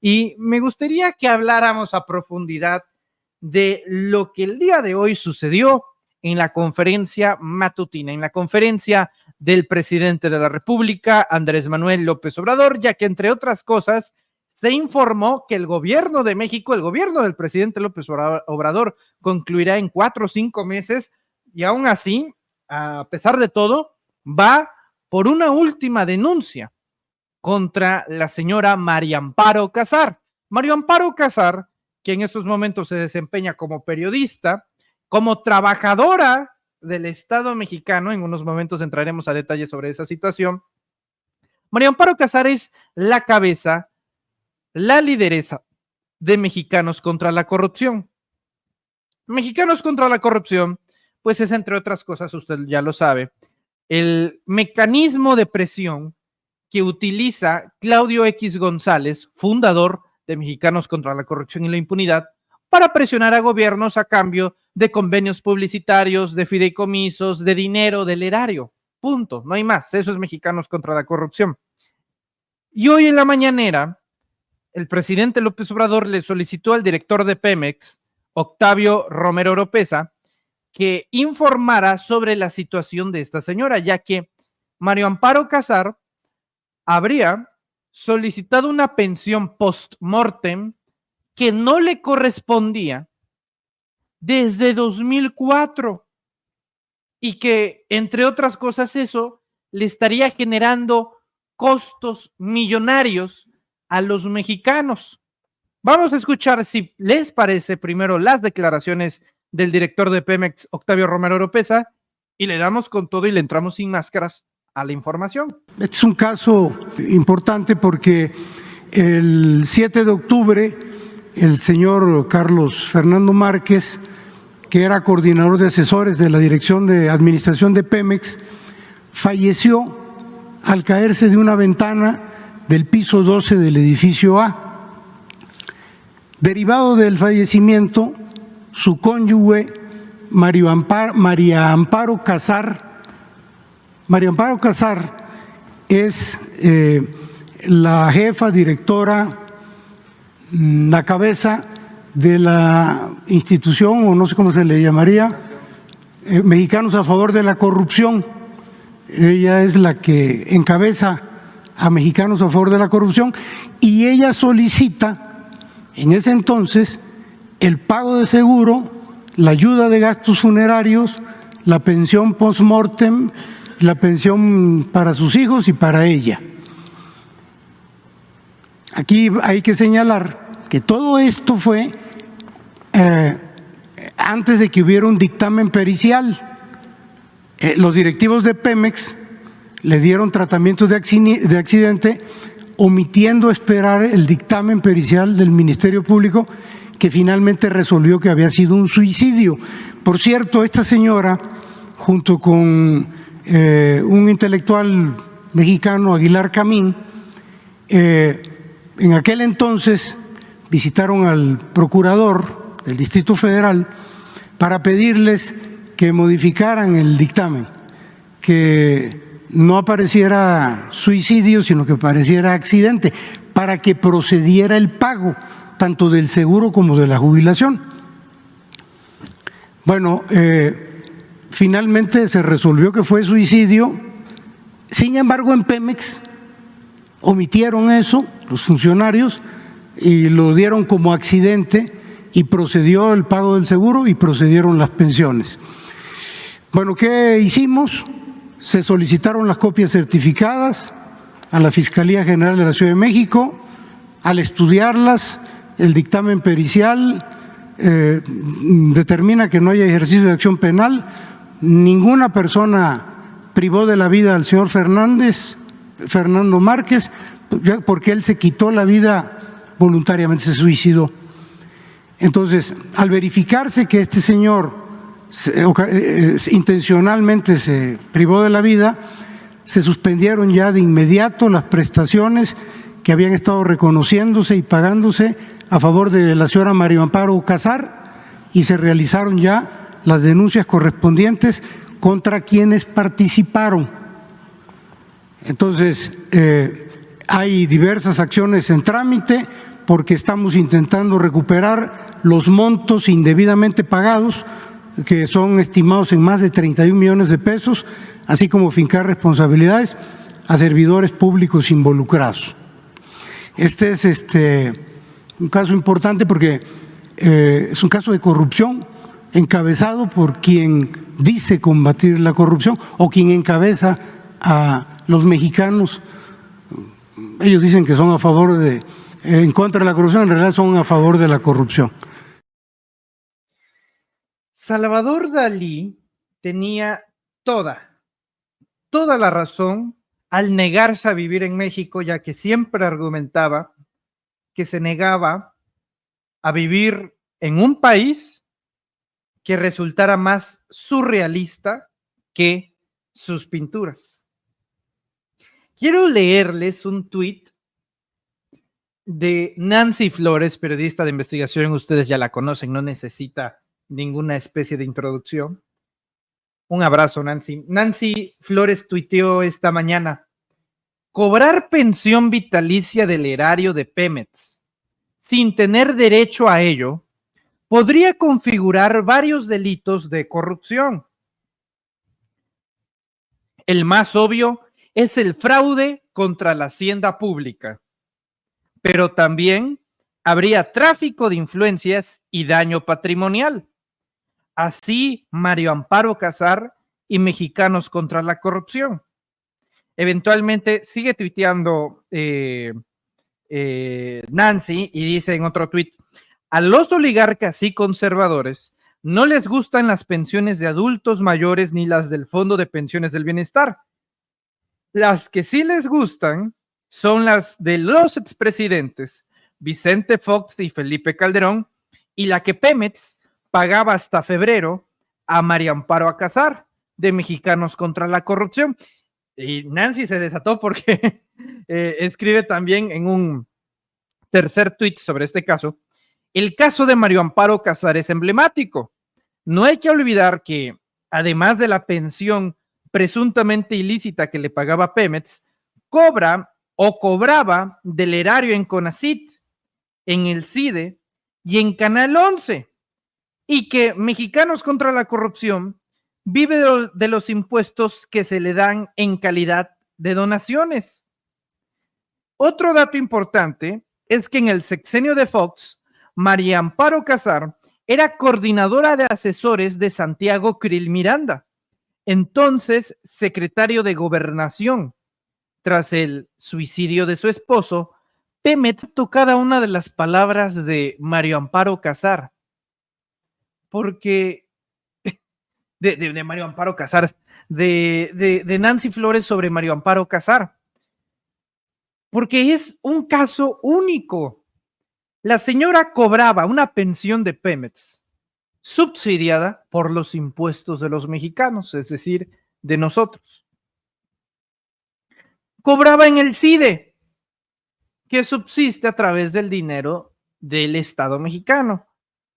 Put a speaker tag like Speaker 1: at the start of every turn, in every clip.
Speaker 1: y me gustaría que habláramos a profundidad de lo que el día de hoy sucedió en la conferencia matutina, en la conferencia del presidente de la República, Andrés Manuel López Obrador, ya que entre otras cosas se informó que el gobierno de México, el gobierno del presidente López Obrador, concluirá en 4 o 5 meses y aún así, a pesar de todo, va por una última denuncia contra la señora María Amparo Casar. María Amparo Casar, que en estos momentos se desempeña como periodista, como trabajadora del Estado mexicano, en unos momentos entraremos a detalles sobre esa situación. María Amparo Casar es la cabeza, la lideresa de Mexicanos contra la Corrupción. Mexicanos contra la Corrupción, pues es, entre otras cosas, usted ya lo sabe, el mecanismo de presión que utiliza Claudio X González, fundador de Mexicanos contra la Corrupción y la Impunidad, para presionar a gobiernos a cambio de convenios publicitarios, de fideicomisos, de dinero, del erario. Punto, no hay más. Eso es Mexicanos contra la Corrupción. Y hoy en la mañanera, el presidente López Obrador le solicitó al director de Pemex, Octavio Romero Oropeza, que informara sobre la situación de esta señora, ya que María Amparo Casar habría solicitado una pensión post-mortem que no le correspondía desde 2004 y que, entre otras cosas, eso le estaría generando costos millonarios a los mexicanos. Vamos a escuchar, si les parece, primero las declaraciones del director de Pemex, Octavio Romero Oropeza, y le damos con todo y le entramos sin máscaras a la información.
Speaker 2: Este es un caso importante porque el 7 de octubre el señor Carlos Fernando Márquez, que era coordinador de asesores de la Dirección de Administración de Pemex, falleció al caerse de una ventana del piso 12 del edificio A. Derivado del fallecimiento, su cónyuge María Amparo Casar es la jefa directora, la cabeza de la institución, o no sé cómo se le llamaría, Mexicanos a Favor de la Corrupción. Ella es la que encabeza a Mexicanos a Favor de la Corrupción y ella solicita en ese entonces el pago de seguro, la ayuda de gastos funerarios, la pensión post-mortem, la pensión para sus hijos y para ella. Aquí hay que señalar que todo esto fue antes de que hubiera un dictamen pericial. Los directivos de Pemex le dieron tratamiento de accidente, omitiendo esperar el dictamen pericial del Ministerio Público, que finalmente resolvió que había sido un suicidio. Por cierto, esta señora, junto con un intelectual mexicano, Aguilar Camín, en aquel entonces visitaron al procurador del Distrito Federal para pedirles que modificaran el dictamen, que no apareciera suicidio, sino que apareciera accidente, para que procediera el pago tanto del seguro como de la jubilación. Bueno, finalmente se resolvió que fue suicidio. Sin embargo, en Pemex omitieron eso, los funcionarios, y lo dieron como accidente y procedió el pago del seguro y procedieron las pensiones. Bueno, ¿qué hicimos? Se solicitaron las copias certificadas a la Fiscalía General de la Ciudad de México. Al estudiarlas, el dictamen pericial determina que no hay ejercicio de acción penal. Ninguna persona privó de la vida al señor Fernando Márquez, porque él se quitó la vida voluntariamente, se suicidó. Entonces, al verificarse que este señor intencionalmente se privó de la vida, se suspendieron ya de inmediato las prestaciones que habían estado reconociéndose y pagándose a favor de la señora María Amparo Casar y se realizaron ya las denuncias correspondientes contra quienes participaron. Entonces, hay diversas acciones en trámite. porque estamos intentando recuperar los montos indebidamente pagados, que son estimados en más de 31 millones de pesos, así como fincar responsabilidades a servidores públicos involucrados. Este es un caso importante porque es un caso de corrupción encabezado por quien dice combatir la corrupción o quien encabeza a los mexicanos. Ellos dicen que son a favor en contra de la corrupción, en realidad son a favor de la corrupción.
Speaker 1: Salvador Dalí tenía toda la razón al negarse a vivir en México, ya que siempre argumentaba que se negaba a vivir en un país que resultara más surrealista que sus pinturas. Quiero leerles un tuit de Nancy Flores, periodista de investigación. Ustedes ya la conocen, no necesita ninguna especie de introducción. Un abrazo, Nancy. Nancy Flores tuiteó esta mañana: cobrar pensión vitalicia del erario de Pemex sin tener derecho a ello podría configurar varios delitos de corrupción. El más obvio es el fraude contra la hacienda pública, pero también habría tráfico de influencias y daño patrimonial. Así, Mario Amparo Casar y Mexicanos contra la Corrupción. Eventualmente sigue tuiteando Nancy y dice en otro tuit: a los oligarcas y conservadores no les gustan las pensiones de adultos mayores ni las del Fondo de Pensiones del Bienestar. Las que sí les gustan son las de los expresidentes Vicente Fox y Felipe Calderón, y la que Pemex pagaba hasta febrero a María Amparo Casar, de Mexicanos contra la Corrupción. Y Nancy se desató porque escribe también en un tercer tuit sobre este caso: el caso de Mario Amparo Casar es emblemático. No hay que olvidar que, además de la pensión presuntamente ilícita que le pagaba Pemex, cobraba del erario en CONACYT, en el CIDE y en Canal 11, y que Mexicanos contra la Corrupción vive de los impuestos que se le dan en calidad de donaciones. Otro dato importante es que en el sexenio de Fox, María Amparo Casar era coordinadora de asesores de Santiago Krill Miranda, entonces secretario de Gobernación. Tras el suicidio de su esposo, Pemex citó cada una de las palabras de Mario Amparo Casar, porque de Mario Amparo Casar, de Nancy Flores sobre Mario Amparo Casar, porque es un caso único. La señora cobraba una pensión de Pemex subsidiada por los impuestos de los mexicanos, es decir, de nosotros. Cobraba en el CIDE, que subsiste a través del dinero del Estado mexicano,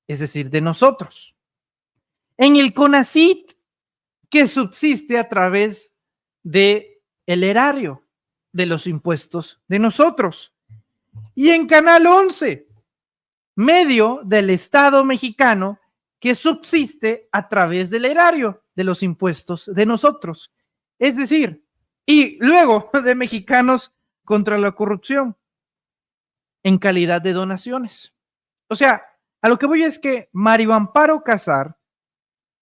Speaker 1: es decir, de nosotros. En el CONACYT, que subsiste a través del erario, de los impuestos de nosotros. Y en Canal 11, medio del Estado mexicano, que subsiste a través del erario, de los impuestos de nosotros. Es decir, y luego de Mexicanos contra la Corrupción, en calidad de donaciones. O sea, a lo que voy es que Mario Amparo Casar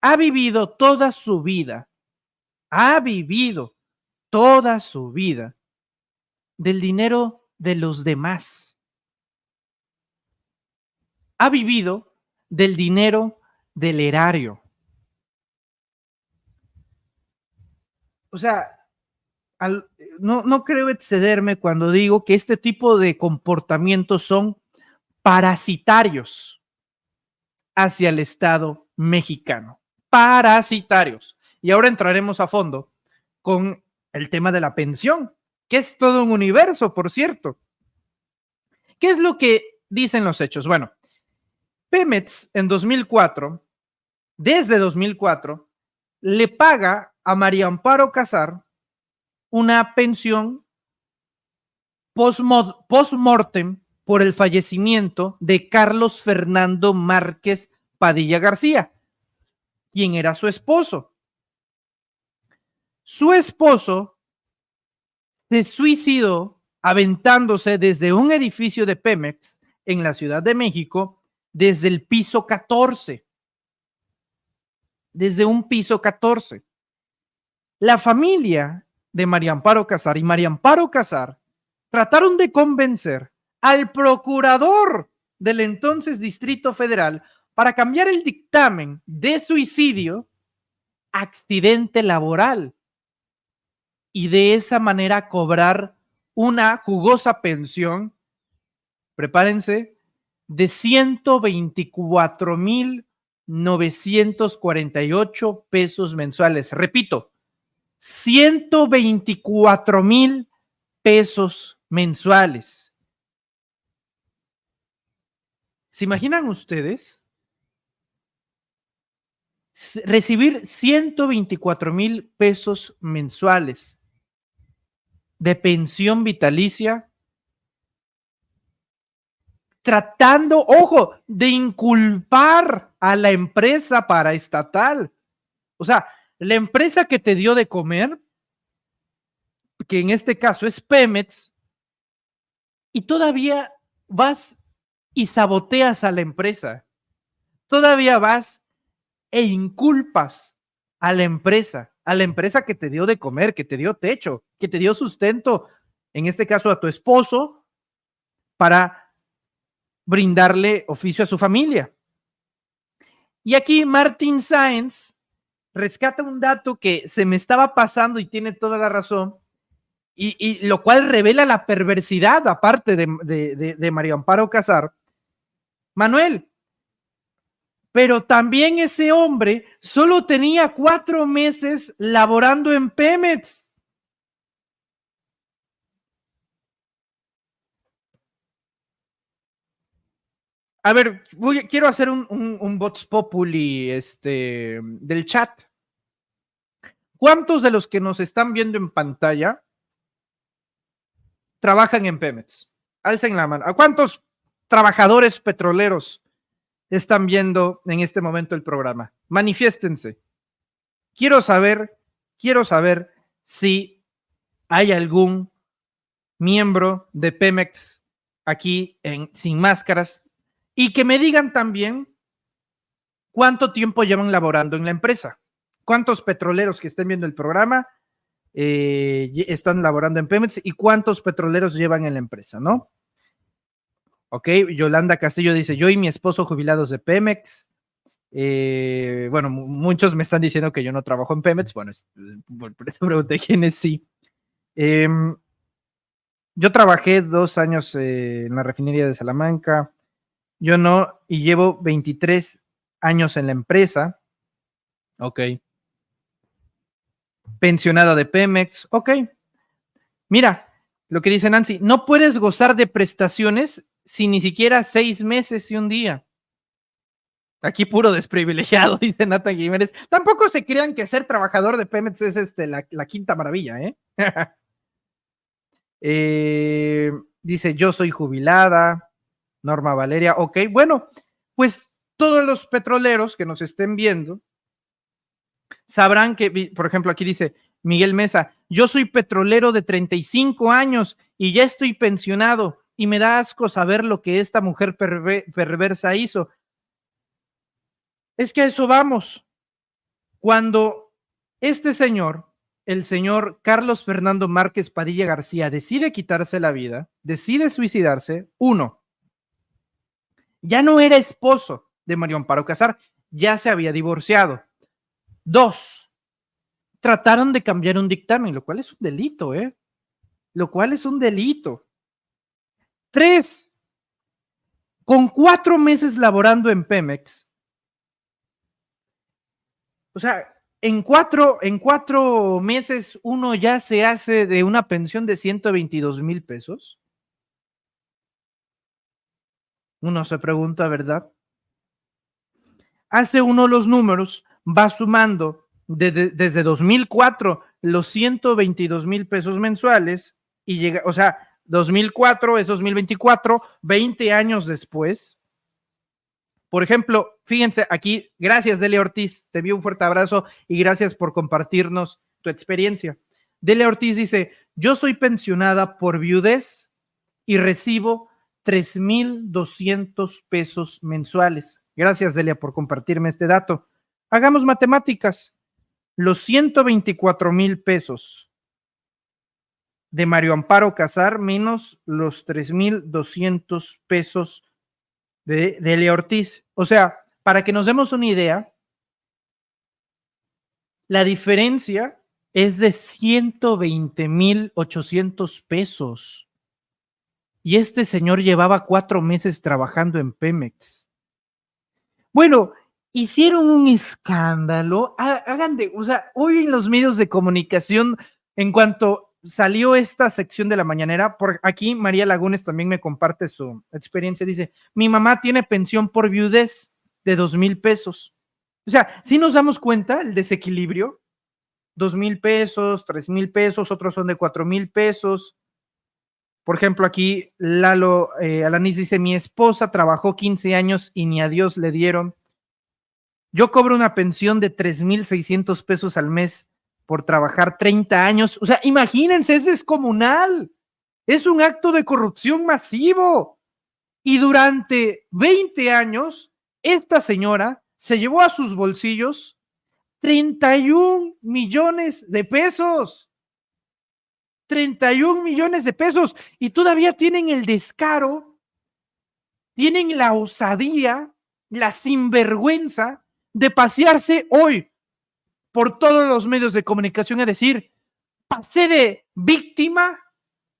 Speaker 1: ha vivido toda su vida del dinero de los demás. Ha vivido del dinero del erario. O sea, no creo excederme cuando digo que este tipo de comportamientos son parasitarios hacia el Estado mexicano. Parasitarios. Y ahora entraremos a fondo con el tema de la pensión, que es todo un universo, por cierto. ¿Qué es lo que dicen los hechos? Bueno, Pemex en 2004, desde 2004, le paga a María Amparo Casar una pensión post-mortem por el fallecimiento de Carlos Fernando Márquez Padilla García, quien era su esposo. Su esposo se suicidó aventándose desde un edificio de Pemex en la Ciudad de México desde el piso 14. Desde un piso 14. La familia de María Amparo Casar y María Amparo Casar trataron de convencer al procurador del entonces Distrito Federal para cambiar el dictamen de suicidio a accidente laboral y de esa manera cobrar una jugosa pensión, prepárense, de 124,948 pesos mensuales. Repito, 124,000 pesos mensuales. ¿Se imaginan ustedes recibir 124,000 pesos mensuales de pensión vitalicia, tratando, ojo, de inculpar a la empresa paraestatal? O sea, la empresa que te dio de comer, que en este caso es Pemex, y todavía vas y saboteas a la empresa. Todavía vas e inculpas a la empresa que te dio de comer, que te dio techo, que te dio sustento, en este caso a tu esposo, para brindarle oficio a su familia. Y aquí Martín Sáenz rescata un dato que se me estaba pasando y tiene toda la razón, y lo cual revela la perversidad, aparte de María Amparo Casar. Manuel, pero también ese hombre solo tenía 4 meses laborando en Pemex. A ver, quiero hacer un Vox Populi del chat. ¿Cuántos de los que nos están viendo en pantalla trabajan en Pemex? Alcen la mano. ¿A cuántos trabajadores petroleros están viendo en este momento el programa? Manifiéstense. Quiero saber si hay algún miembro de Pemex aquí Sin Máscaras, y que me digan también cuánto tiempo llevan laborando en la empresa. ¿Cuántos petroleros que estén viendo el programa están laborando en Pemex y cuántos petroleros llevan en la empresa, ¿no? Ok, Yolanda Castillo dice, yo y mi esposo jubilados de Pemex. Bueno, muchos me están diciendo que yo no trabajo en Pemex. Bueno, por eso pregunté quiénes sí. Yo trabajé 2 años en la refinería de Salamanca. Yo no, y llevo 23 años en la empresa. Ok. Pensionada de Pemex. Ok. Mira, lo que dice Nancy, no puedes gozar de prestaciones si ni siquiera 6 meses y un día. Aquí puro desprivilegiado, dice Nathan Jiménez. Tampoco se crean que ser trabajador de Pemex es la quinta maravilla, ¿eh? Dice, yo soy jubilada. Norma Valeria, ok. Bueno, pues todos los petroleros que nos estén viendo sabrán que, por ejemplo, aquí dice Miguel Mesa, yo soy petrolero de 35 años y ya estoy pensionado y me da asco saber lo que esta mujer perversa hizo. Es que a eso vamos. Cuando este señor, el señor Carlos Fernando Márquez Padilla García, decide quitarse la vida, decide suicidarse, uno, ya no era esposo de María Amparo Casar, ya se había divorciado. 2, trataron de cambiar un dictamen, lo cual es un delito, Lo cual es un delito. 3, con 4 meses laborando en Pemex, o sea, en cuatro meses uno ya se hace de una pensión de 122,000 pesos. Uno se pregunta, ¿verdad? Hace uno los números, va sumando desde 2004 los 122,000 pesos mensuales y llega, o sea, 2004 es 2024, 20 años después. Por ejemplo, fíjense aquí, gracias Delia Ortiz, te envío un fuerte abrazo y gracias por compartirnos tu experiencia. Delia Ortiz dice, yo soy pensionada por viudez y recibo 3,200 pesos mensuales. Gracias Delia por compartirme este dato. Hagamos matemáticas. Los 124,000 pesos de Mario Amparo Casar menos los 3,200 pesos de Delia Ortiz. O sea, para que nos demos una idea, la diferencia es de 120,800 pesos. Y este señor llevaba 4 meses trabajando en Pemex. Bueno, hicieron un escándalo. O sea, hoy en los medios de comunicación, en cuanto salió esta sección de la mañanera, por aquí María Lagunes también me comparte su experiencia, dice, mi mamá tiene pensión por viudez de 2,000 pesos. O sea, si nos damos cuenta el desequilibrio, 2,000 pesos, 3,000 pesos, otros son de 4,000 pesos. Por ejemplo, aquí Lalo Alanis dice, mi esposa trabajó 15 años y ni a Dios le dieron. Yo cobro una pensión de 3,600 pesos al mes por trabajar 30 años. O sea, imagínense, es descomunal. Es un acto de corrupción masivo. Y durante 20 años, esta señora se llevó a sus bolsillos 31 millones de pesos. 31 millones de pesos. Y todavía tienen el descaro, tienen la osadía, la sinvergüenza de pasearse hoy por todos los medios de comunicación a decir, pasé de víctima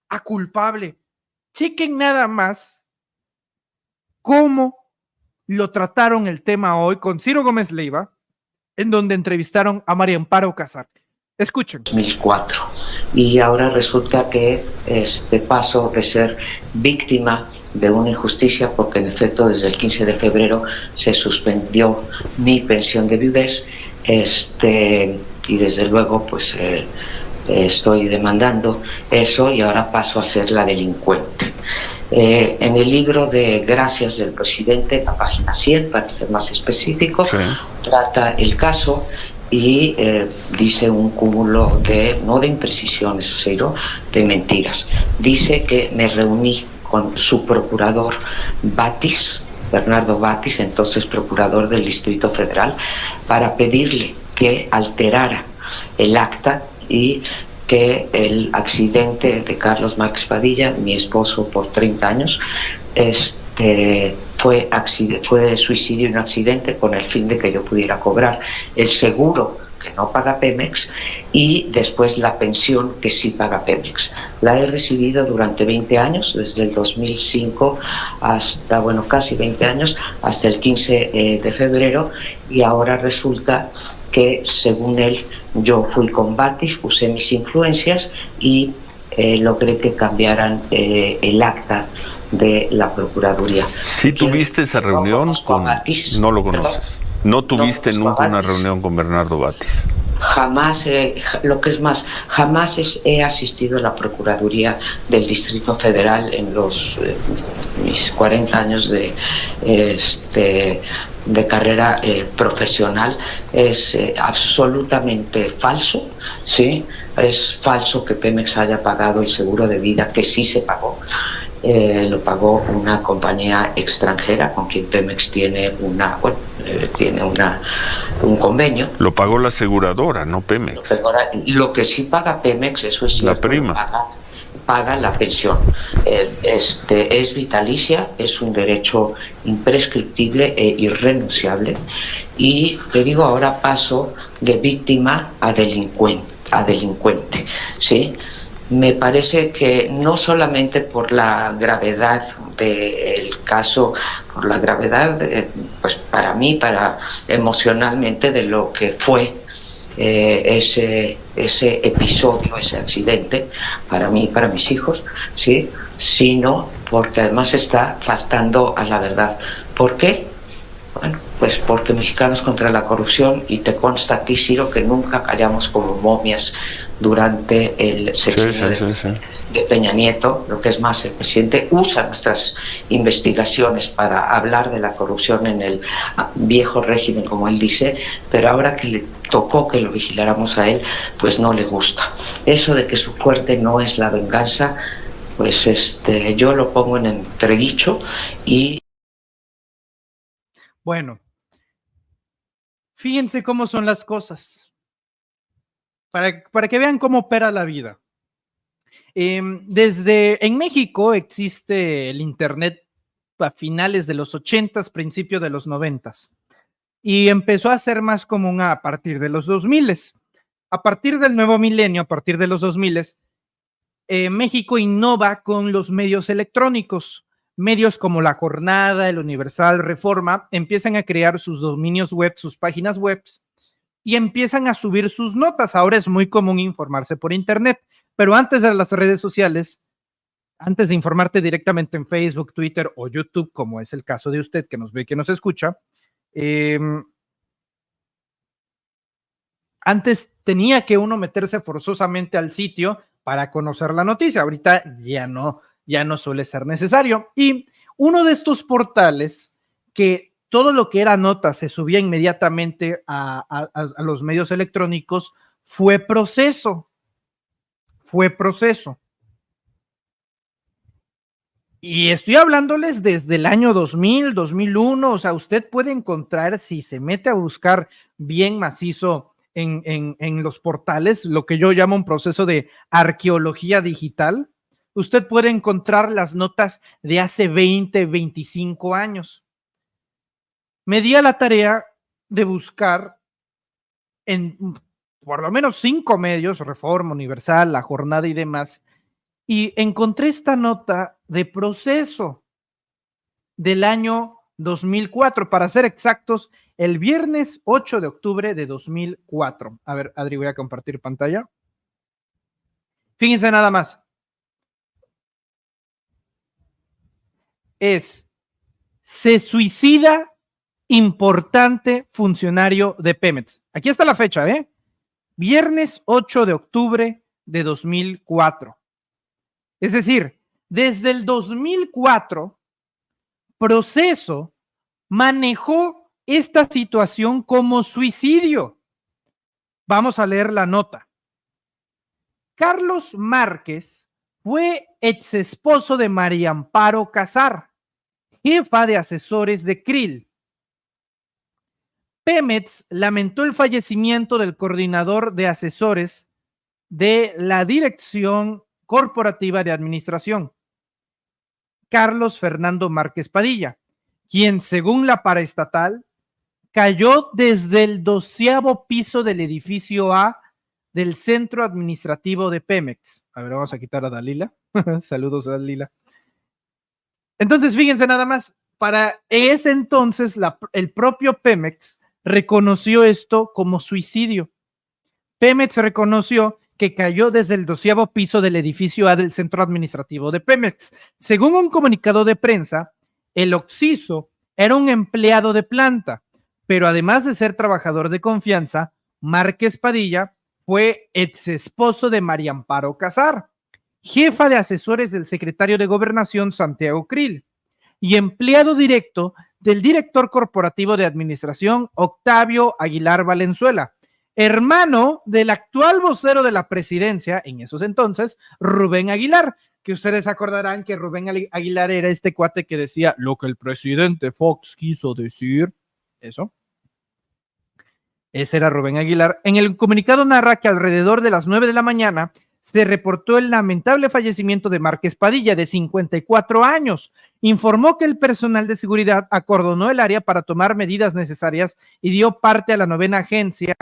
Speaker 1: a culpable. Chequen nada más cómo lo trataron el tema hoy con Ciro Gómez Leiva, en donde entrevistaron a María Amparo Casar. Escuchen.
Speaker 3: 2004. Y ahora resulta que paso de ser víctima de una injusticia, porque en efecto desde el 15 de febrero se suspendió mi pensión de viudez, y desde luego pues estoy demandando eso y ahora paso a ser la delincuente. En el libro de Gracias del presidente, la página 100, para ser más específico, sí, trata el caso y dice un cúmulo no de imprecisiones, sino de mentiras. Dice que me reuní con su procurador Batis, Bernardo Batis, entonces procurador del Distrito Federal, para pedirle que alterara el acta y que el accidente de Carlos Márquez Padilla, mi esposo por 30 años, fue suicidio y un accidente, con el fin de que yo pudiera cobrar el seguro que no paga Pemex y después la pensión que sí paga Pemex. La he recibido durante 20 años, desde el 2005 hasta, bueno, casi 20 años, hasta el 15 de febrero, y ahora resulta que, según él, yo fui con Batis, puse mis influencias y logré que cambiaran el acta de la Procuraduría.
Speaker 4: ¿Sí tuviste esa reunión con Batis? No lo conoces. ¿Perdón? ¿No tuviste nunca una reunión con Bernardo Batis?
Speaker 3: Jamás, lo que es más, jamás he asistido a la Procuraduría del Distrito Federal en mis 40 años de carrera profesional. Es absolutamente falso, ¿sí? Es falso que Pemex haya pagado el seguro de vida, que sí se pagó. Lo pagó una compañía extranjera con quien Pemex tiene un convenio.
Speaker 4: Lo pagó la aseguradora, no Pemex.
Speaker 3: Lo que sí paga Pemex, eso es cierto,
Speaker 4: la prima.
Speaker 3: Paga la pensión. Es vitalicia, es un derecho imprescriptible e irrenunciable. Y te digo, ahora paso de víctima a delincuente, ¿sí? Me parece que no solamente por la gravedad del caso, por la gravedad, pues para mí, emocionalmente, de lo que fue ese episodio, ese accidente, para mí y para mis hijos, ¿sí? Sino porque además está faltando a la verdad. ¿Por qué? Bueno, pues porque Mexicanos contra la Corrupción, y te consta aquí, Ciro, que nunca callamos como momias durante el sexenio de Peña Nieto. Lo que es más, el presidente usa nuestras investigaciones para hablar de la corrupción en el viejo régimen, como él dice, pero ahora que le tocó que lo vigiláramos a él, pues no le gusta. Eso de que su fuerte no es la venganza, pues yo lo pongo en entredicho. Y
Speaker 1: bueno, fíjense cómo son las cosas, para que vean cómo opera la vida. En México existe el Internet a finales de los 80s, principios de los 90s, y empezó a ser más común a partir de los 2000s. A partir del nuevo milenio, a partir de los 2000s, México innova con los medios electrónicos. Medios como La Jornada, El Universal, Reforma, empiezan a crear sus dominios web, sus páginas web, y empiezan a subir sus notas. Ahora es muy común informarse por internet, pero antes de las redes sociales, antes de informarte directamente en Facebook, Twitter o YouTube, como es el caso de usted que nos ve y que nos escucha, antes tenía que uno meterse forzosamente al sitio para conocer la noticia. Ahorita ya no suele ser necesario. Y uno de estos portales que todo lo que era nota se subía inmediatamente a los medios electrónicos fue Proceso. Y estoy hablándoles desde el año 2000, 2001, o sea, usted puede encontrar, si se mete a buscar bien macizo en los portales, lo que yo llamo un proceso de arqueología digital, usted puede encontrar las notas de hace 20, 25 años. Me di a la tarea de buscar en por lo menos 5 medios, Reforma, Universal, La Jornada y demás, y encontré esta nota de Proceso del año 2004, para ser exactos, el viernes 8 de octubre de 2004. A ver, Adri, voy a compartir pantalla. Fíjense nada más. Se suicida importante funcionario de Pemex. Aquí está la fecha, Viernes 8 de octubre de 2004. Es decir, desde el 2004, Proceso manejó esta situación como suicidio. Vamos a leer la nota. Carlos Márquez fue exesposo de María Amparo Casar, jefa de asesores de Krill. Pemex lamentó el fallecimiento del coordinador de asesores de la Dirección Corporativa de Administración, Carlos Fernando Márquez Padilla, quien, según la paraestatal, cayó desde el 12º piso del edificio A del Centro Administrativo de Pemex. A ver, vamos a quitar a Dalila. Saludos a Dalila. Entonces, fíjense nada más, para ese entonces el propio Pemex reconoció esto como suicidio. Pemex reconoció que cayó desde el 12º piso del edificio A del Centro Administrativo de Pemex. Según un comunicado de prensa, el occiso era un empleado de planta, pero además de ser trabajador de confianza, Márquez Padilla fue exesposo de María Amparo Casar, jefa de asesores del secretario de Gobernación Santiago Krill y empleado directo del director corporativo de administración Octavio Aguilar Valenzuela, hermano del actual vocero de la presidencia en esos entonces, Rubén Aguilar, que ustedes acordarán que Rubén Aguilar era este cuate que decía lo que el presidente Fox quiso decir, eso. Ese era Rubén Aguilar. En el comunicado narra que alrededor de las 9 de la mañana se reportó el lamentable fallecimiento de Márquez Padilla, de 54 años. Informó que el personal de seguridad acordonó el área para tomar medidas necesarias y dio parte a la 9ª agencia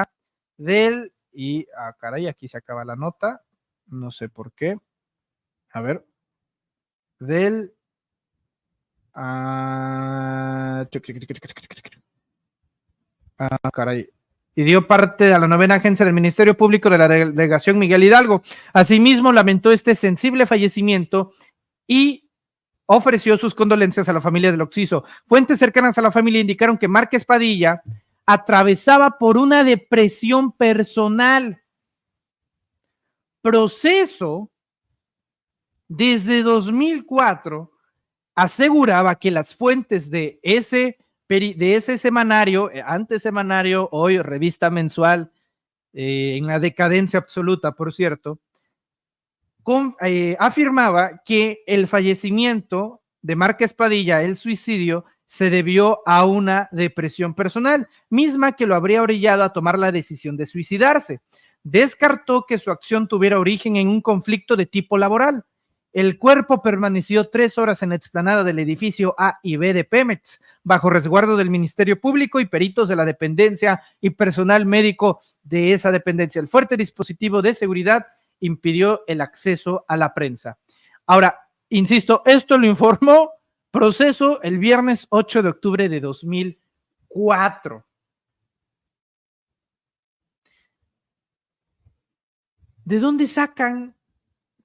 Speaker 1: del... Y, caray, aquí se acaba la nota. No sé por qué. A ver. Del... caray. Y dio parte a la 9ª agencia del Ministerio Público de la Delegación Miguel Hidalgo. Asimismo, lamentó este sensible fallecimiento y ofreció sus condolencias a la familia del occiso. Fuentes cercanas a la familia indicaron que Márquez Padilla atravesaba por una depresión personal. Proceso, desde 2004, aseguraba que las fuentes de ese semanario, antes semanario, hoy revista mensual, en la decadencia absoluta, por cierto, afirmaba que el fallecimiento de Márquez Padilla, el suicidio, se debió a una depresión personal, misma que lo habría orillado a tomar la decisión de suicidarse. Descartó que su acción tuviera origen en un conflicto de tipo laboral. El cuerpo permaneció 3 horas en la explanada del edificio A y B de Pemex, bajo resguardo del Ministerio Público y peritos de la dependencia y personal médico de esa dependencia. El fuerte dispositivo de seguridad impidió el acceso a la prensa. Ahora, insisto, esto lo informó Proceso el viernes 8 de octubre de 2004. ¿De dónde sacan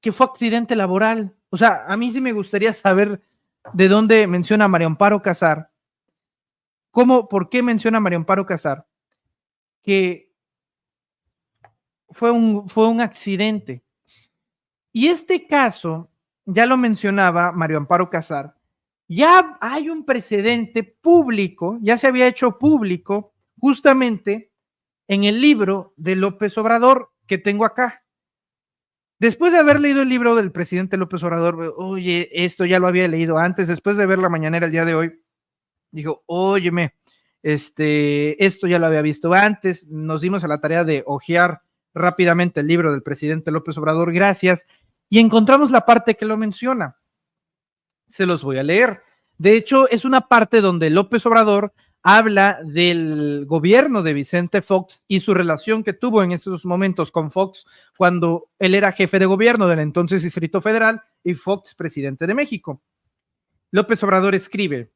Speaker 1: que fue accidente laboral? O sea, a mí sí me gustaría saber de dónde menciona María Amparo Casar. ¿Por qué menciona María Amparo Casar que fue un accidente? Y este caso, ya lo mencionaba María Amparo Casar, ya hay un precedente público, ya se había hecho público justamente en el libro de López Obrador que tengo acá. Después de haber leído el libro del presidente López Obrador, oye, esto ya lo había leído antes. Después de ver la mañanera el día de hoy, dijo, óyeme, esto ya lo había visto antes. Nos dimos a la tarea de hojear rápidamente el libro del presidente López Obrador, gracias, y encontramos la parte que lo menciona. Se los voy a leer. De hecho, es una parte donde López Obrador habla del gobierno de Vicente Fox y su relación que tuvo en esos momentos con Fox cuando él era jefe de gobierno del entonces Distrito Federal y Fox presidente de México. López Obrador escribe: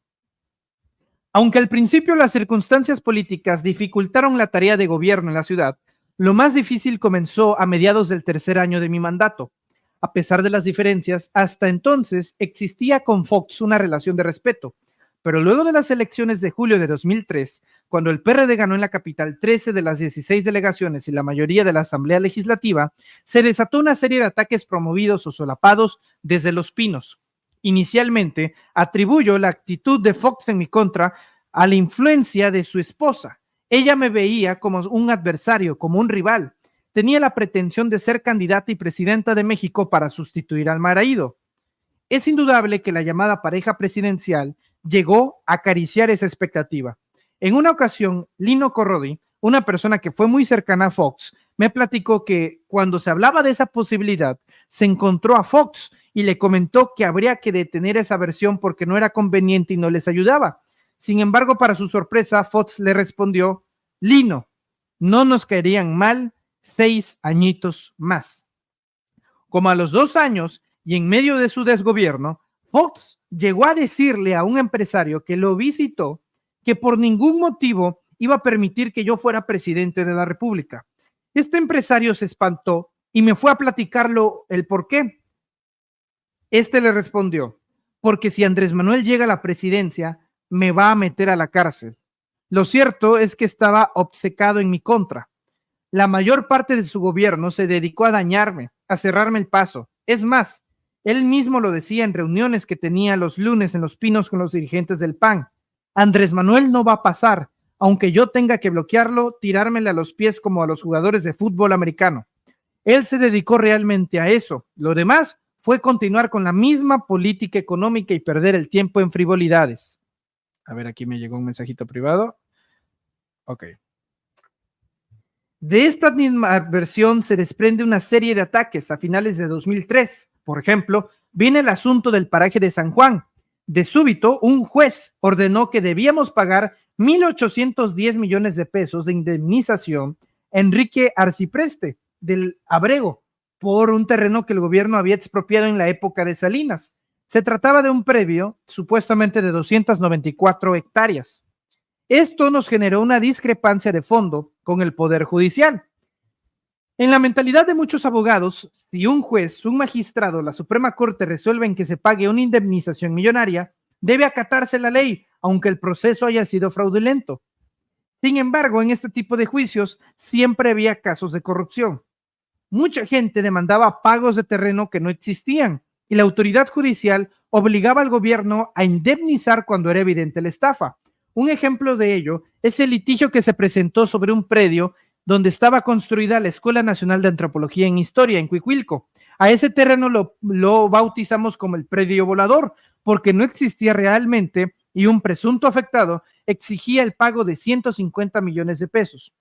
Speaker 1: aunque al principio las circunstancias políticas dificultaron la tarea de gobierno en la ciudad, lo más difícil comenzó a mediados del tercer año de mi mandato. A pesar de las diferencias, hasta entonces existía con Fox una relación de respeto. Pero luego de las elecciones de julio de 2003, cuando el PRD ganó en la capital 13 de las 16 delegaciones y la mayoría de la Asamblea Legislativa, se desató una serie de ataques promovidos o solapados desde Los Pinos. Inicialmente, atribuyo la actitud de Fox en mi contra a la influencia de su esposa. Ella me veía como un adversario, como un rival. Tenía la pretensión de ser candidata y presidenta de México para sustituir al marido. Es indudable que la llamada pareja presidencial llegó a acariciar esa expectativa. En una ocasión, Lino Corrodi, una persona que fue muy cercana a Fox, me platicó que cuando se hablaba de esa posibilidad, se encontró a Fox y le comentó que habría que detener esa versión porque no era conveniente y no les ayudaba. Sin embargo, para su sorpresa, Fox le respondió: Lino, no nos caerían mal 6 añitos más. Como a los 2 años y en medio de su desgobierno, Fox llegó a decirle a un empresario que lo visitó que por ningún motivo iba a permitir que yo fuera presidente de la República. Este empresario se espantó y me fue a platicarlo el por qué. Este le respondió: porque si Andrés Manuel llega a la presidencia, me va a meter a la cárcel. Lo cierto es que estaba obcecado en mi contra. La mayor parte de su gobierno se dedicó a dañarme, a cerrarme el paso. Es más, él mismo lo decía en reuniones que tenía los lunes en Los Pinos con los dirigentes del PAN. Andrés Manuel no va a pasar, aunque yo tenga que bloquearlo, tirármele a los pies como a los jugadores de fútbol americano. Él se dedicó realmente a eso. Lo demás fue continuar con la misma política económica y perder el tiempo en frivolidades. A ver, aquí me llegó un mensajito privado. Ok. De esta misma versión se desprende una serie de ataques a finales de 2003. Por ejemplo, viene el asunto del paraje de San Juan. De súbito, un juez ordenó que debíamos pagar 1,810 millones de pesos de indemnización a Enrique Arcipreste del Abrego por un terreno que el gobierno había expropiado en la época de Salinas. Se trataba de un predio supuestamente de 294 hectáreas. Esto nos generó una discrepancia de fondo con el Poder Judicial. En la mentalidad de muchos abogados, si un juez, un magistrado, la Suprema Corte resuelven que se pague una indemnización millonaria, debe acatarse la ley, aunque el proceso haya sido fraudulento. Sin embargo, en este tipo de juicios siempre había casos de corrupción. Mucha gente demandaba pagos de terreno que no existían y la autoridad judicial obligaba al gobierno a indemnizar cuando era evidente la estafa. Un ejemplo de ello es el litigio que se presentó sobre un predio donde estaba construida la Escuela Nacional de Antropología en Historia, en Cuicuilco. A ese terreno lo bautizamos como el predio volador, porque no existía realmente y un presunto afectado exigía el pago de 150 millones de pesos.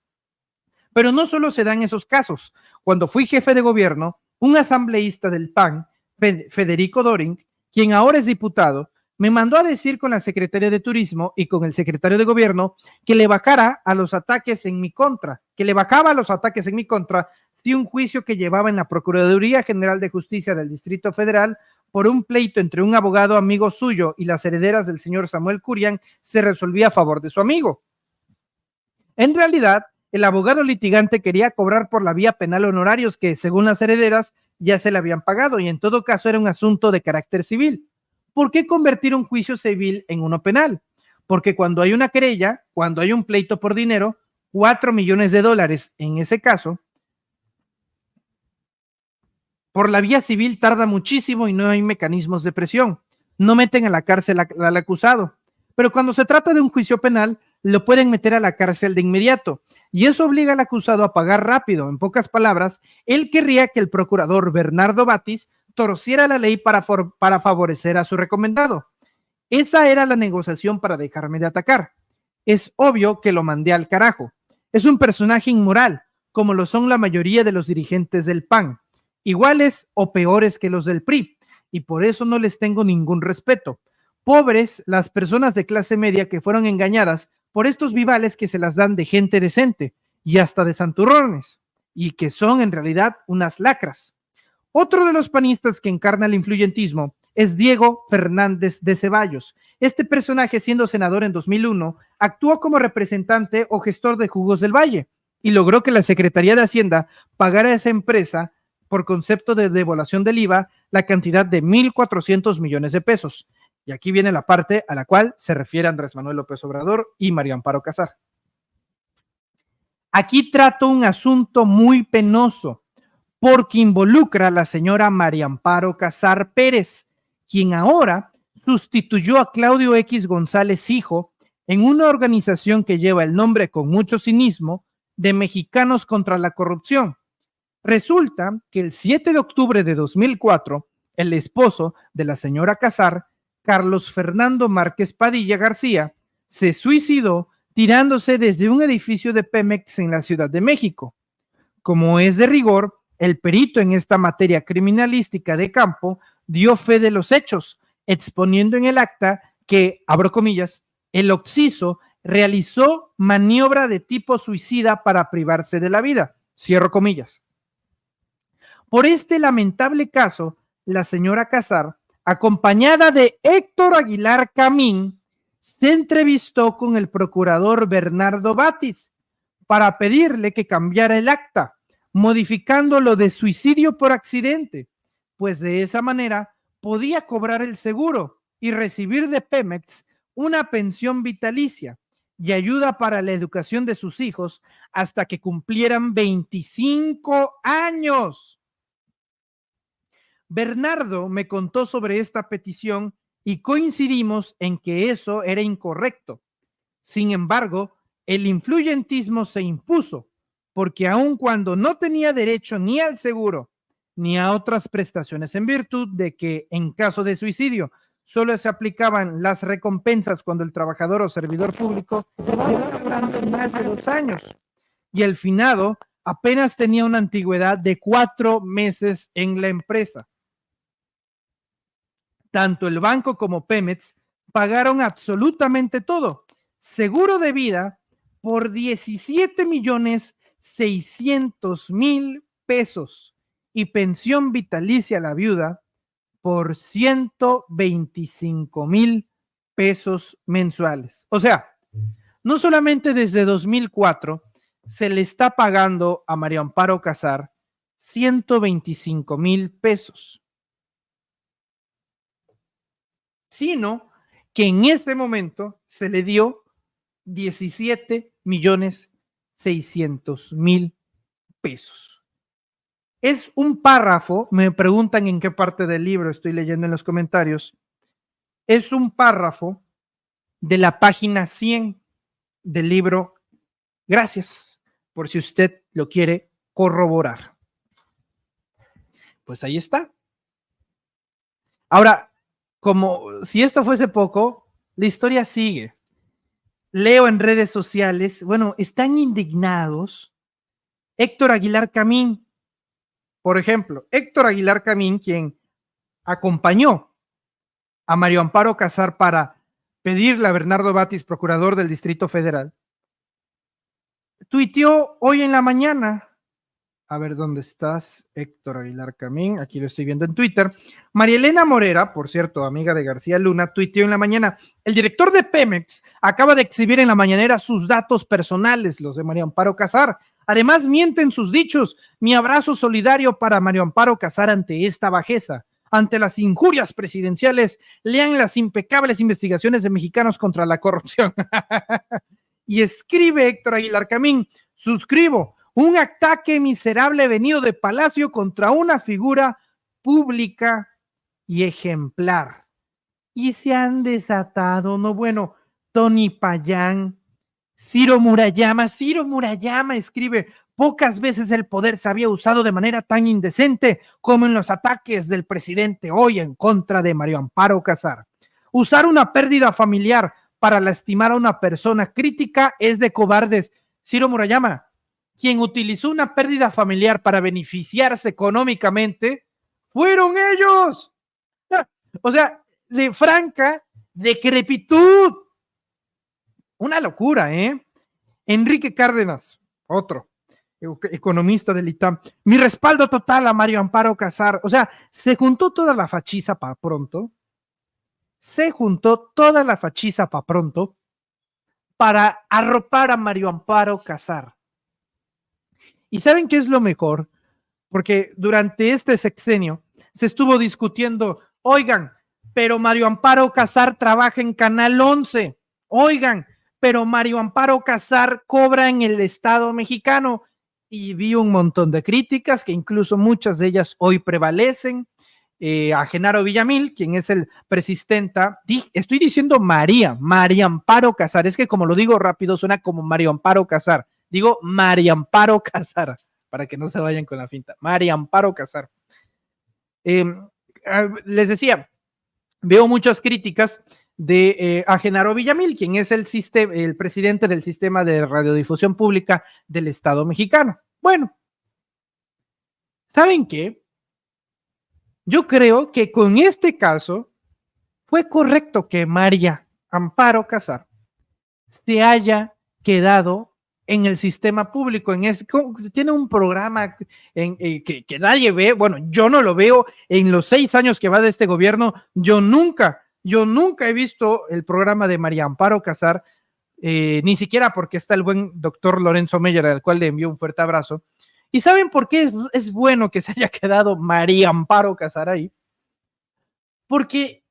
Speaker 1: Pero no solo se dan esos casos. Cuando fui jefe de gobierno, un asambleísta del PAN, Federico Doring, quien ahora es diputado, me mandó a decir con la Secretaría de Turismo y con el secretario de Gobierno que le bajaba a los ataques en mi contra si un juicio que llevaba en la Procuraduría General de Justicia del Distrito Federal por un pleito entre un abogado amigo suyo y las herederas del señor Samuel Curian se resolvía a favor de su amigo. En realidad, el abogado litigante quería cobrar por la vía penal honorarios que, según las herederas, ya se le habían pagado y en todo caso era un asunto de carácter civil. ¿Por qué convertir un juicio civil en uno penal? Porque cuando hay una querella, cuando hay un pleito por dinero, $4 millones en ese caso, por la vía civil tarda muchísimo y no hay mecanismos de presión. No meten a la cárcel al acusado. Pero cuando se trata de un juicio penal, lo pueden meter a la cárcel de inmediato. Y eso obliga al acusado a pagar rápido. En pocas palabras, él querría que el procurador Bernardo Batis torciera la ley para favorecer a su recomendado. Esa era la negociación para dejarme de atacar. Es obvio que lo mandé al carajo. Es un personaje inmoral, como lo son la mayoría de los dirigentes del PAN, iguales o peores que los del PRI, y por eso no les tengo ningún respeto. Pobres las personas de clase media que fueron engañadas por estos vivales que se las dan de gente decente y hasta de santurrones, y que son en realidad unas lacras. Otro de los panistas que encarna el influyentismo es Diego Fernández de Ceballos. Este personaje, siendo senador en 2001, actuó como representante o gestor de Jugos del Valle y logró que la Secretaría de Hacienda pagara a esa empresa por concepto de devolución del IVA la cantidad de 1,400 millones de pesos. Y aquí viene la parte a la cual se refiere Andrés Manuel López Obrador y María Amparo Casar. Aquí trato un asunto muy penoso porque involucra a la señora María Amparo Casar Pérez, quien ahora sustituyó a Claudio X González Hijo en una organización que lleva el nombre con mucho cinismo de Mexicanos contra la Corrupción. Resulta que el 7 de octubre de 2004, el esposo de la señora Casar, Carlos Fernando Márquez Padilla García, se suicidó tirándose desde un edificio de Pemex en la Ciudad de México. Como es de rigor, el perito en esta materia criminalística de campo dio fe de los hechos, exponiendo en el acta que, abro comillas, el occiso realizó maniobra de tipo suicida para privarse de la vida, cierro comillas. Por este lamentable caso, la señora Casar, acompañada de Héctor Aguilar Camín, se entrevistó con el procurador Bernardo Batis para pedirle que cambiara el acta, modificándolo de suicidio por accidente, pues de esa manera podía cobrar el seguro y recibir de Pemex una pensión vitalicia y ayuda para la educación de sus hijos hasta que cumplieran 25 años. Bernardo me contó sobre esta petición y coincidimos en que eso era incorrecto. Sin embargo, el influyentismo se impuso, porque aun cuando no tenía derecho ni al seguro ni a otras prestaciones en virtud de que en caso de suicidio solo se aplicaban las recompensas cuando el trabajador o servidor público llevaba durante más de 2 años y el finado apenas tenía una antigüedad de 4 meses en la empresa. Tanto el banco como Pemex pagaron absolutamente todo. Seguro de vida por 17,600,000 pesos y pensión vitalicia a la viuda por 125,000 pesos mensuales. O sea, no solamente desde 2004 se le está pagando a María Amparo Casar 125,000 pesos, sino que en ese momento se le dio 17,600,000 pesos. Es un párrafo, me preguntan en qué parte del libro estoy leyendo en los comentarios, es un párrafo de la página 100 del libro. Gracias, por si usted lo quiere corroborar. Pues ahí está. Ahora, como si esto fuese poco, la historia sigue. Leo en redes sociales, bueno, están indignados. Héctor Aguilar Camín, por ejemplo, Héctor Aguilar Camín, quien acompañó a Mario Amparo Casar para pedirle a Bernardo Batis, procurador del Distrito Federal, tuiteó hoy en la mañana. A ver, ¿dónde estás, Héctor Aguilar Camín? Aquí lo estoy viendo en Twitter. María Elena Morera, por cierto, amiga de García Luna, tuiteó en la mañana: el director de Pemex acaba de exhibir en la mañanera sus datos personales, los de Mario Amparo Casar. Además, mienten sus dichos. Mi abrazo solidario para Mario Amparo Casar ante esta bajeza. Ante las injurias presidenciales, lean las impecables investigaciones de Mexicanos contra la Corrupción. Y escribe Héctor Aguilar Camín: suscribo. Un ataque miserable venido de Palacio contra una figura pública y ejemplar. Y se han desatado, no bueno, Tony Payán, Ciro Murayama escribe: pocas veces el poder se había usado de manera tan indecente como en los ataques del presidente hoy en contra de Mario Amparo Casar. Usar una pérdida familiar para lastimar a una persona crítica es de cobardes. Ciro Murayama, quien utilizó una pérdida familiar para beneficiarse económicamente, fueron ellos. O sea, de franca decrepitud. Una locura, ¿eh? Enrique Cárdenas, otro economista del ITAM: mi respaldo total a Mario Amparo Casar. O sea, se juntó toda la fachiza para pronto. Para arropar a Mario Amparo Casar. ¿Y saben qué es lo mejor? Porque durante este sexenio se estuvo discutiendo: oigan, pero Mario Amparo Casar trabaja en Canal 11. Oigan, pero Mario Amparo Casar cobra en el Estado mexicano. Y vi un montón de críticas, que incluso muchas de ellas hoy prevalecen. A Genaro Villamil, quien es el presidenta, estoy diciendo María Amparo Casar, es que como lo digo rápido suena como Mario Amparo Casar. Digo María Amparo Casar, para que no se vayan con la finta. María Amparo Casar. Les decía, veo muchas críticas a Genaro Villamil, quien es el presidente del Sistema de Radiodifusión Pública del Estado mexicano. Bueno, ¿saben qué? Yo creo que con este caso fue correcto que María Amparo Casar se haya quedado en el sistema público, tiene un programa que nadie ve. Bueno, yo no lo veo en los 6 años que va de este gobierno. Yo nunca he visto el programa de María Amparo Casar, ni siquiera porque está el buen doctor Lorenzo Meyer, al cual le envío un fuerte abrazo. ¿Y saben por qué es bueno que se haya quedado María Amparo Casar ahí? Porque,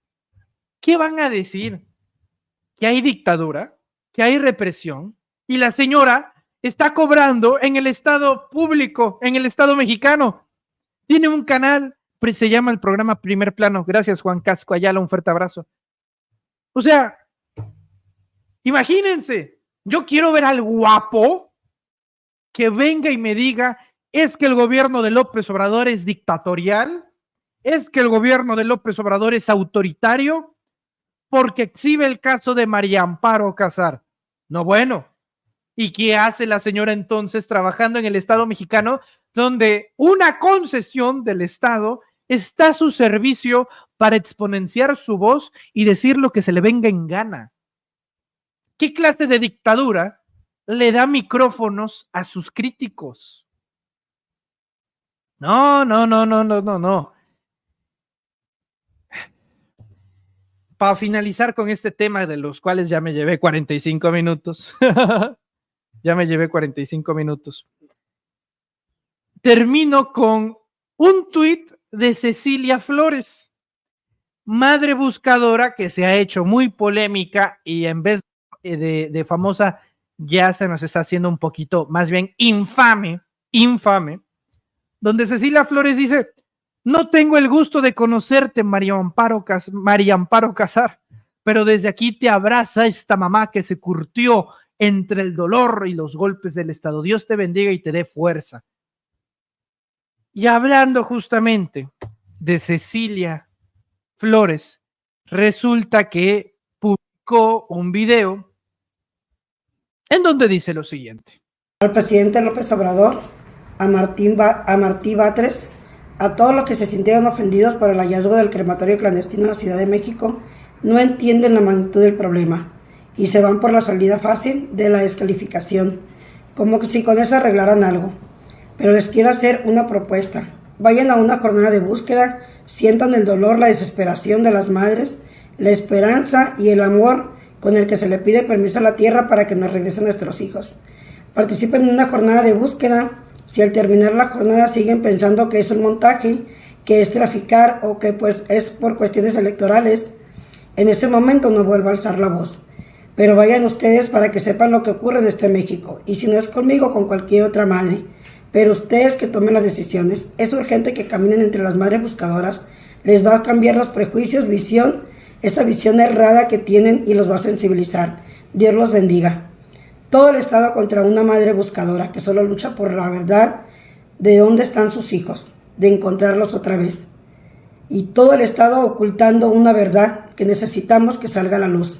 Speaker 1: ¿qué van a decir? Que hay dictadura, que hay represión, y la señora está cobrando en el Estado público, en el Estado mexicano. Tiene un canal, se llama el programa Primer Plano. Gracias, Juan Casco Ayala, un fuerte abrazo. O sea, imagínense, yo quiero ver al guapo que venga y me diga: es que el gobierno de López Obrador es dictatorial, es que el gobierno de López Obrador es autoritario, porque exhibe el caso de María Amparo Casar. No, bueno. ¿Y qué hace la señora entonces trabajando en el Estado mexicano, donde una concesión del Estado está a su servicio para exponenciar su voz y decir lo que se le venga en gana? ¿Qué clase de dictadura le da micrófonos a sus críticos? No. Para finalizar con este tema, de los cuales ya me llevé 45 minutos. termino con un tuit de Cecilia Flores, madre buscadora que se ha hecho muy polémica y en vez de famosa ya se nos está haciendo un poquito más bien infame, donde Cecilia Flores dice: no tengo el gusto de conocerte, María Amparo Casar, pero desde aquí te abraza esta mamá que se curtió entre el dolor y los golpes del Estado. Dios te bendiga y te dé fuerza. Y hablando justamente de Cecilia Flores, resulta que publicó un video en donde dice lo siguiente:
Speaker 5: al presidente López Obrador, a Martí Batres, a todos los que se sintieron ofendidos por el hallazgo del crematorio clandestino en la Ciudad de México, no entienden la magnitud del problema y se van por la salida fácil de la descalificación, como que si con eso arreglaran algo. Pero les quiero hacer una propuesta. Vayan a una jornada de búsqueda, sientan el dolor, la desesperación de las madres, la esperanza y el amor con el que se le pide permiso a la tierra para que nos regresen nuestros hijos. Participen en una jornada de búsqueda. Si al terminar la jornada siguen pensando que es un montaje, que es traficar o que pues es por cuestiones electorales, en ese momento no vuelvo a alzar la voz. Pero vayan ustedes para que sepan lo que ocurre en este México. Y si no es conmigo, con cualquier otra madre. Pero ustedes que tomen las decisiones. Es urgente que caminen entre las madres buscadoras. Les va a cambiar los prejuicios, esa visión errada que tienen y los va a sensibilizar. Dios los bendiga. Todo el Estado contra una madre buscadora que solo lucha por la verdad de dónde están sus hijos, de encontrarlos otra vez. Y todo el Estado ocultando una verdad que necesitamos que salga a la luz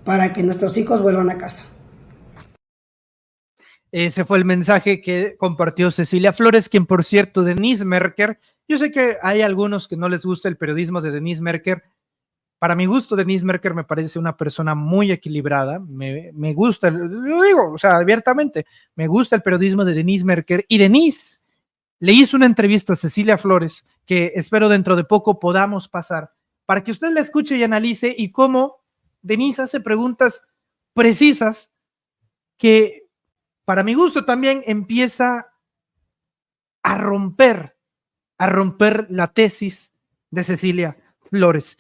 Speaker 5: para que nuestros hijos vuelvan a casa.
Speaker 1: Ese fue el mensaje que compartió Cecilia Flores, quien, por cierto, Denise Merker, yo sé que hay algunos que no les gusta el periodismo de Denise Merker. Para mi gusto, Denise Merker me parece una persona muy equilibrada. Me gusta, lo digo, o sea, abiertamente, me gusta el periodismo de Denise Merker. Y Denise le hizo una entrevista a Cecilia Flores, que espero dentro de poco podamos pasar, para que usted la escuche y analice, y cómo Denise hace preguntas precisas que, para mi gusto, también empieza a romper la tesis de Cecilia Flores.